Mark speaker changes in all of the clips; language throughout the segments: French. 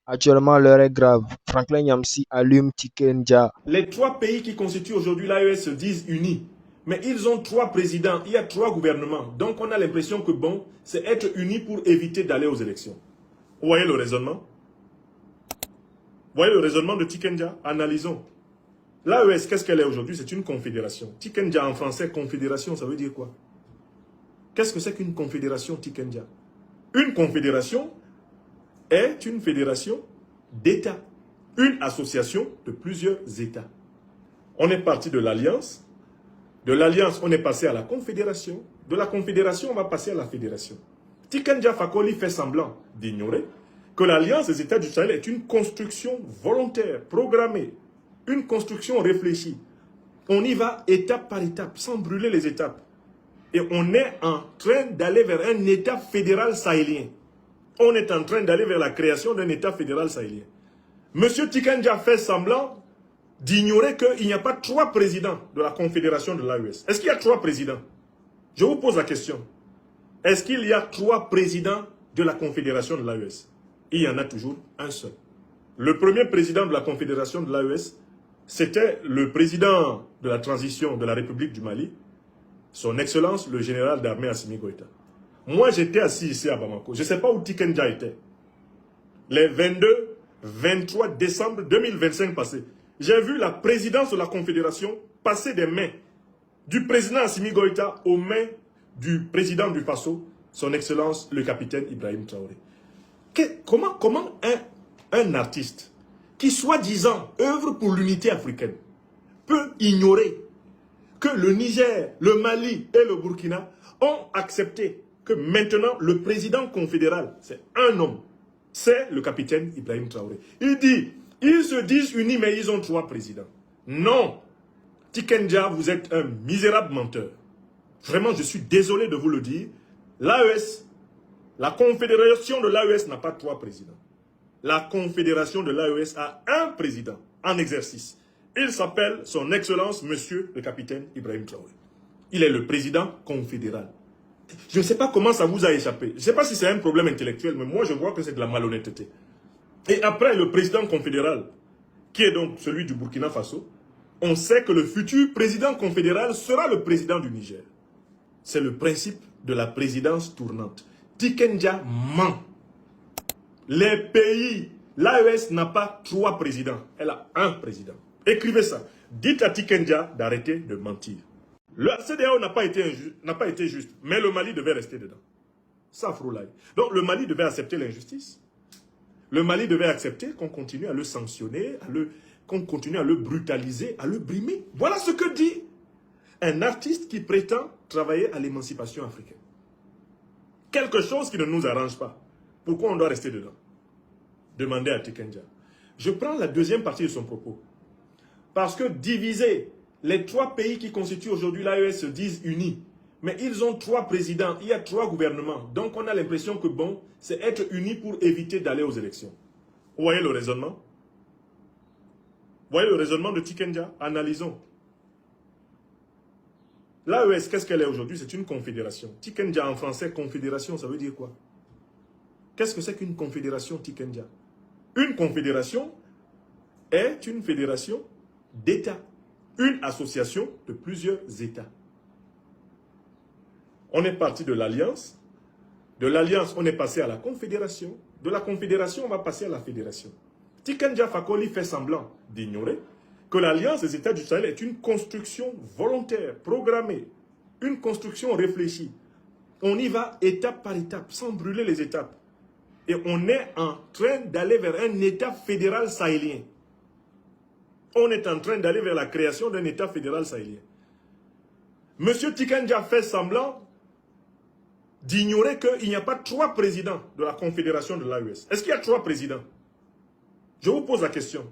Speaker 1: Actuellement, l'heure est grave. Franklin Yamsi allume Tikenja.
Speaker 2: Les trois pays qui constituent aujourd'hui l'AES se disent unis. Mais ils ont trois présidents, il y a trois gouvernements. Donc on a l'impression que bon, c'est être unis pour éviter d'aller aux élections. Vous voyez le raisonnement? Vous voyez le raisonnement de Tikenja? Analysons. L'AES, qu'est-ce qu'elle est aujourd'hui? C'est une confédération. Tikenja en français, confédération, ça veut dire quoi? Qu'est-ce que c'est qu'une confédération, Tikenja? Une confédération est une fédération d'États. Une association de plusieurs États. On est parti de l'alliance. De l'alliance, on est passé à la confédération. De la confédération, on va passer à la fédération. Tikenja Fakoly fait semblant d'ignorer que l'alliance des États du Sahel est une construction volontaire, programmée, une construction réfléchie. On y va étape par étape, sans brûler les étapes. Et on est en train d'aller vers un État fédéral sahélien. On est en train d'aller vers la création d'un État fédéral sahélien. Monsieur Tikenja fait semblant d'ignorer qu'il n'y a pas trois présidents de la confédération de l'AES. Est-ce qu'il y a trois présidents? Je vous pose la question. Est-ce qu'il y a trois présidents de la confédération de l'AES? Il y en a toujours un seul. Le premier président de la confédération de l'AES, c'était le président de la transition de la République du Mali, son Excellence, le général d'armée Assimi Goïta. Moi, j'étais assis ici à Bamako. Je ne sais pas où Tikenja était. Les 22, 23 décembre 2025 passés. J'ai vu la présidence de la Confédération passer des mains du président Assimi Goïta aux mains du président du Faso, son Excellence, le capitaine Ibrahim Traoré. Comment un artiste qui, soi-disant, œuvre pour l'unité africaine, peut ignorer que le Niger, le Mali et le Burkina ont accepté que maintenant le président confédéral, c'est un homme, c'est le capitaine Ibrahim Traoré. Il dit, ils se disent unis mais ils ont trois présidents. Non, Tikenja, vous êtes un misérable menteur. Vraiment, je suis désolé de vous le dire. L'AES, la confédération de l'AES n'a pas trois présidents. La confédération de l'AES a un président en exercice. Il s'appelle son Excellence, Monsieur le capitaine Ibrahim Traoré. Il est le président confédéral. Je ne sais pas comment ça vous a échappé. Je ne sais pas si c'est un problème intellectuel, mais moi je vois que c'est de la malhonnêteté. Et après le président confédéral, qui est donc celui du Burkina Faso, on sait que le futur président confédéral sera le président du Niger. C'est le principe de la présidence tournante. Tikenja ment. Les pays, l'AES n'a pas trois présidents, elle a un président. Écrivez ça. Dites à Tikenja d'arrêter de mentir. Le CEDEAO n'a pas été juste, mais le Mali devait rester dedans. Ça, Froulaye. Donc le Mali devait accepter l'injustice. Le Mali devait accepter qu'on continue à le sanctionner, qu'on continue à le brutaliser, à le brimer. Voilà ce que dit un artiste qui prétend travailler à l'émancipation africaine. Quelque chose qui ne nous arrange pas. Pourquoi on doit rester dedans? Demandez à Tikenja. Je prends la deuxième partie de son propos. Parce que diviser les trois pays qui constituent aujourd'hui l'AES se disent unis. Mais ils ont trois présidents, il y a trois gouvernements. Donc on a l'impression que bon, c'est être unis pour éviter d'aller aux élections. Vous voyez le raisonnement? Vous voyez le raisonnement de Tikenja? Analysons. L'AES, qu'est-ce qu'elle est aujourd'hui? C'est une confédération. Tikenja en français, confédération, ça veut dire quoi? Qu'est-ce que c'est qu'une confédération, Tikenja? Une confédération est une fédération d'États. Une association de plusieurs États. On est parti de l'alliance. De l'alliance, on est passé à la confédération. De la confédération, on va passer à la fédération. Tikenja Fakoly fait semblant d'ignorer que l'alliance des États du Sahel est une construction volontaire, programmée, une construction réfléchie. On y va étape par étape, sans brûler les étapes. Et on est en train d'aller vers un État fédéral sahélien. On est en train d'aller vers la création d'un État fédéral sahélien. Monsieur Tikenja fait semblant d'ignorer qu'il n'y a pas trois présidents de la confédération de l'AES. Est-ce qu'il y a trois présidents? Je vous pose la question.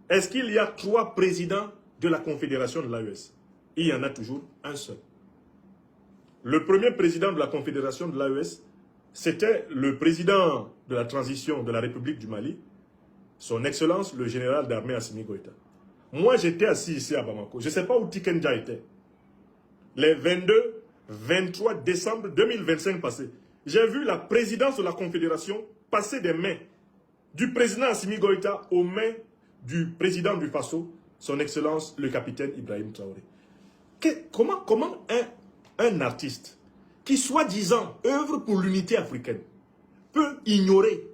Speaker 2: Est-ce qu'il y a trois présidents de la confédération de l'AES? Il y en a toujours un seul. Le premier président de la confédération de l'AES, c'était le président de la transition de la République du Mali, son Excellence, le général d'armée Assimi Goïta. Moi, j'étais assis ici à Bamako. Je ne sais pas où Tikenja était. Les 22, 23 décembre 2025 passés. J'ai vu la présidence de la Confédération passer des mains du président Assimi Goïta aux mains du président du Faso, son Excellence le capitaine Ibrahim Traoré. Comment un artiste qui soi-disant œuvre pour l'unité africaine peut ignorer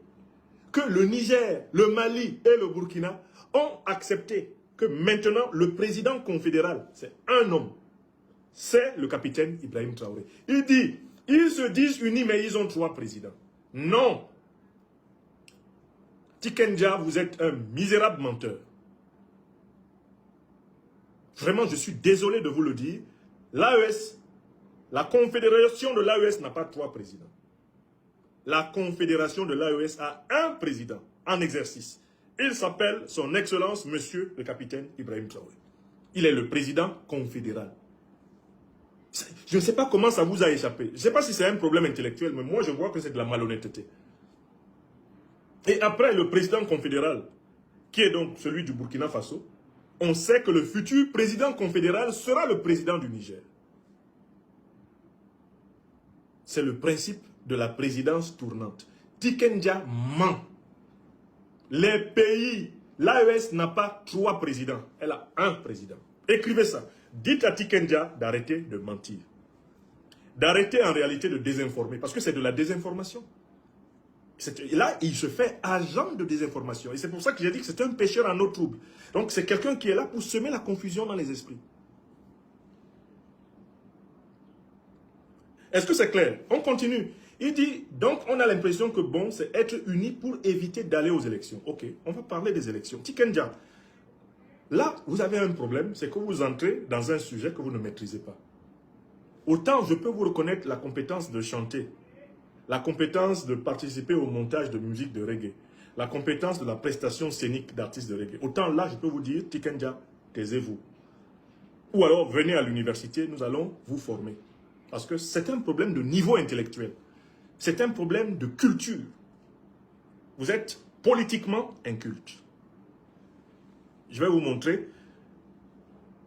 Speaker 2: que le Niger, le Mali et le Burkina ont accepté que maintenant le président confédéral, c'est un homme, c'est le capitaine Ibrahim Traoré. Il dit, ils se disent unis mais ils ont 3 présidents. Non. Tikenja, vous êtes un misérable menteur. Vraiment, je suis désolé de vous le dire. L'AES, la confédération de l'AES n'a pas 3 présidents. La confédération de l'AES a un président en exercice. Il s'appelle son Excellence, Monsieur le capitaine Ibrahim Traoré. Il est le président confédéral. Je ne sais pas comment ça vous a échappé. Je ne sais pas si c'est un problème intellectuel, mais moi je vois que c'est de la malhonnêteté. Et après le président confédéral, qui est donc celui du Burkina Faso, on sait que le futur président confédéral sera le président du Niger. C'est le principe de la présidence tournante. Tikenja ment. Les pays, l'AES n'a pas 3 présidents, elle a un président. Écrivez ça. Dites à Tikenja d'arrêter de mentir. D'arrêter en réalité de désinformer, parce que c'est de la désinformation. Là, il se fait agent de désinformation. Et c'est pour ça que j'ai dit que c'est un pécheur en eau trouble. Donc c'est quelqu'un qui est là pour semer la confusion dans les esprits. Est-ce que c'est clair? On continue. Il dit, donc on a l'impression que bon, c'est être unis pour éviter d'aller aux élections. Ok, on va parler des élections. Tikenja, là, vous avez un problème, c'est que vous entrez dans un sujet que vous ne maîtrisez pas. Autant je peux vous reconnaître la compétence de chanter, la compétence de participer au montage de musique de reggae, la compétence de la prestation scénique d'artistes de reggae. Autant là, je peux vous dire, Tikenja, taisez-vous. Ou alors, venez à l'université, nous allons vous former. Parce que c'est un problème de niveau intellectuel. C'est un problème de culture. Vous êtes politiquement inculte. Je vais vous montrer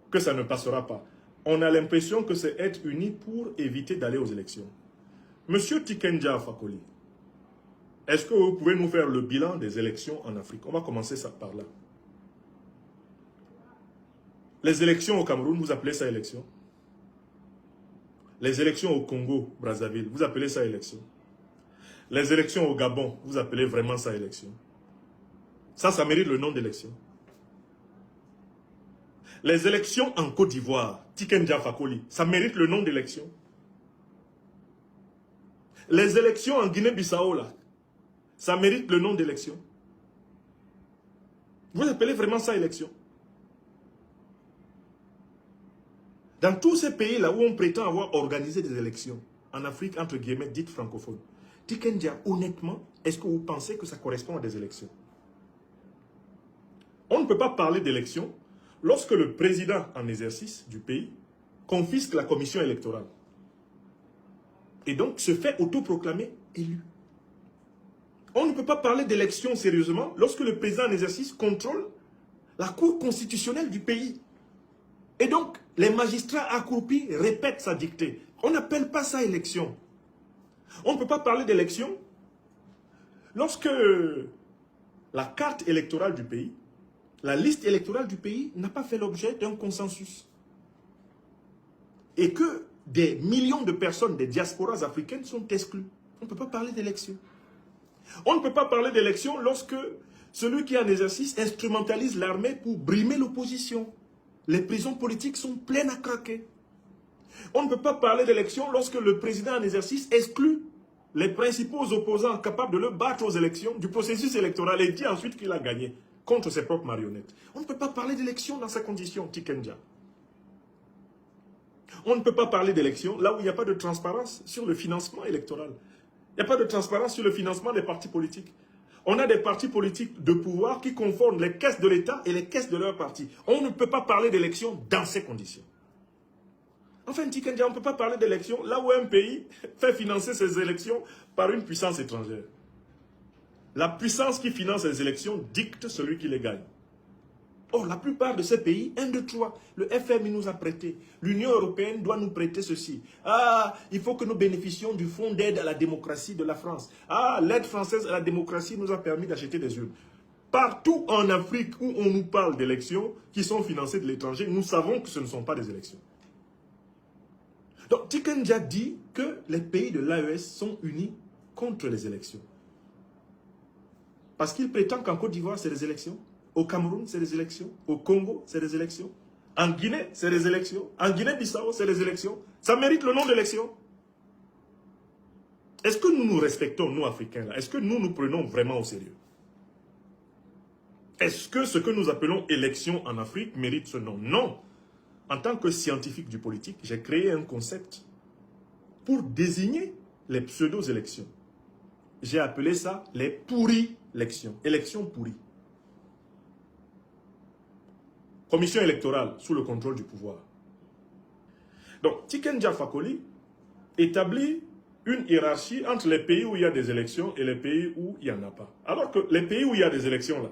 Speaker 2: que ça ne passera pas. On a l'impression que c'est être unis pour éviter d'aller aux élections. Monsieur Tikenja Fakoli, est-ce que vous pouvez nous faire le bilan des élections en Afrique? On va commencer ça par là. Les élections au Cameroun, vous appelez ça élection? Les élections au Congo, Brazzaville, vous appelez ça élection? Les élections au Gabon, vous appelez vraiment ça élection? Ça mérite le nom d'élection. Les élections en Côte d'Ivoire, Tikenja Fakoli, ça mérite le nom d'élection? Les élections en Guinée-Bissau, là, ça mérite le nom d'élection? Vous appelez vraiment ça élection? Dans tous ces pays-là où on prétend avoir organisé des élections, en Afrique, entre guillemets, dites francophones, Tikenja, honnêtement, est-ce que vous pensez que ça correspond à des élections? On ne peut pas parler d'élections lorsque le président en exercice du pays confisque la commission électorale. Et donc se fait autoproclamer élu. On ne peut pas parler d'élections sérieusement lorsque le président en exercice contrôle la cour constitutionnelle du pays. Et donc, les magistrats accroupis répètent sa dictée. On n'appelle pas ça élection. On ne peut pas parler d'élection lorsque la carte électorale du pays, la liste électorale du pays n'a pas fait l'objet d'un consensus. Et que des millions de personnes des diasporas africaines sont exclues. On ne peut pas parler d'élection. On ne peut pas parler d'élection lorsque celui qui est en exercice instrumentalise l'armée pour brimer l'opposition. Les prisons politiques sont pleines à craquer. On ne peut pas parler d'élection lorsque le président en exercice exclut les principaux opposants capables de le battre aux élections du processus électoral et dit ensuite qu'il a gagné contre ses propres marionnettes. On ne peut pas parler d'élection dans ces conditions, Tikenja. On ne peut pas parler d'élection là où il n'y a pas de transparence sur le financement électoral. Il n'y a pas de transparence sur le financement des partis politiques. On a des partis politiques de pouvoir qui confondent les caisses de l'État et les caisses de leurs partis. On ne peut pas parler d'élection dans ces conditions. Enfin, Tikenja, on ne peut pas parler d'élection là où un pays fait financer ses élections par une puissance étrangère. La puissance qui finance les élections dicte celui qui les gagne. Or, la plupart de ces pays, 1, 2, 3, le FMI nous a prêté. L'Union européenne doit nous prêter ceci. Ah, il faut que nous bénéficions du fonds d'aide à la démocratie de la France. Ah, l'aide française à la démocratie nous a permis d'acheter des urnes. Partout en Afrique où on nous parle d'élections qui sont financées de l'étranger, nous savons que ce ne sont pas des élections. Donc, Tikenja dit que les pays de l'AES sont unis contre les élections. Parce qu'il prétend qu'en Côte d'Ivoire, c'est des élections. Au Cameroun, c'est des élections. Au Congo, c'est des élections. En Guinée, c'est des élections. En Guinée-Bissau, c'est des élections. Ça mérite le nom d'élection. Est-ce que nous nous respectons, nous, Africains, là? Est-ce que nous nous prenons vraiment au sérieux? Est-ce que ce que nous appelons élection en Afrique mérite ce nom? Non. En tant que scientifique du politique, j'ai créé un concept pour désigner les pseudo-élections. J'ai appelé ça les pourri-élections. Élections pourries. Commission électorale sous le contrôle du pouvoir. Donc, Tikenja Fakoly établit une hiérarchie entre les pays où il y a des élections et les pays où il n'y en a pas. Alors que les pays où il y a des élections, là,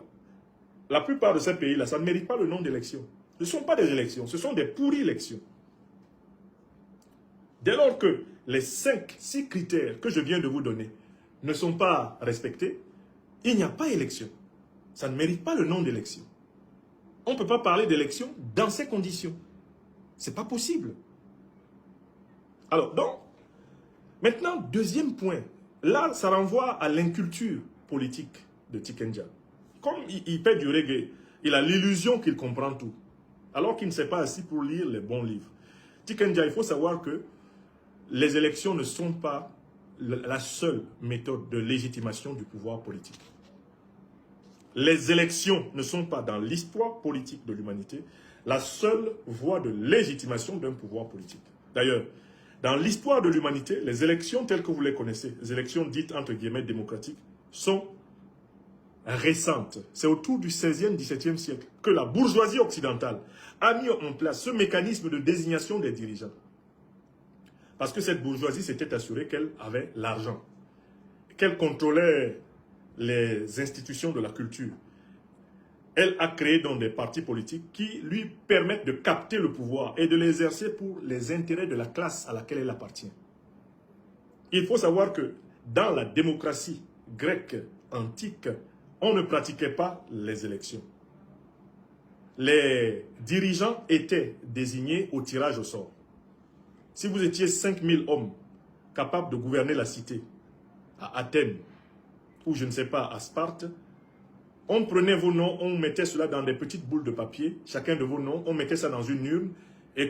Speaker 2: la plupart de ces pays-là, ça ne mérite pas le nom d'élection. Ce ne sont pas des élections, ce sont des pourri-élections. Dès lors que les 6 critères que je viens de vous donner ne sont pas respectés, il n'y a pas élection. Ça ne mérite pas le nom d'élection. On ne peut pas parler d'élection dans ces conditions. Ce n'est pas possible. Alors, donc, maintenant, deuxième point. Là, ça renvoie à l'inculture politique de Tikenja. Comme il fait du reggae, il a l'illusion qu'il comprend tout. Alors qu'il ne s'est pas assis pour lire les bons livres. Tikenja, il faut savoir que les élections ne sont pas la seule méthode de légitimation du pouvoir politique. Les élections ne sont pas, dans l'histoire politique de l'humanité, la seule voie de légitimation d'un pouvoir politique. D'ailleurs, dans l'histoire de l'humanité, les élections telles que vous les connaissez, les élections dites entre guillemets démocratiques, sont récentes. C'est autour du 16e, 17e siècle que la bourgeoisie occidentale a mis en place ce mécanisme de désignation des dirigeants. Parce que cette bourgeoisie s'était assurée qu'elle avait l'argent, qu'elle contrôlait les institutions de la culture. Elle a créé donc des partis politiques qui lui permettent de capter le pouvoir et de l'exercer pour les intérêts de la classe à laquelle elle appartient. Il faut savoir que dans la démocratie grecque antique, on ne pratiquait pas les élections. Les dirigeants étaient désignés au tirage au sort. Si vous étiez 5000 hommes capables de gouverner la cité, à Athènes, ou je ne sais pas, à Sparte, on prenait vos noms, on mettait cela dans des petites boules de papier, chacun de vos noms, on mettait ça dans une urne, et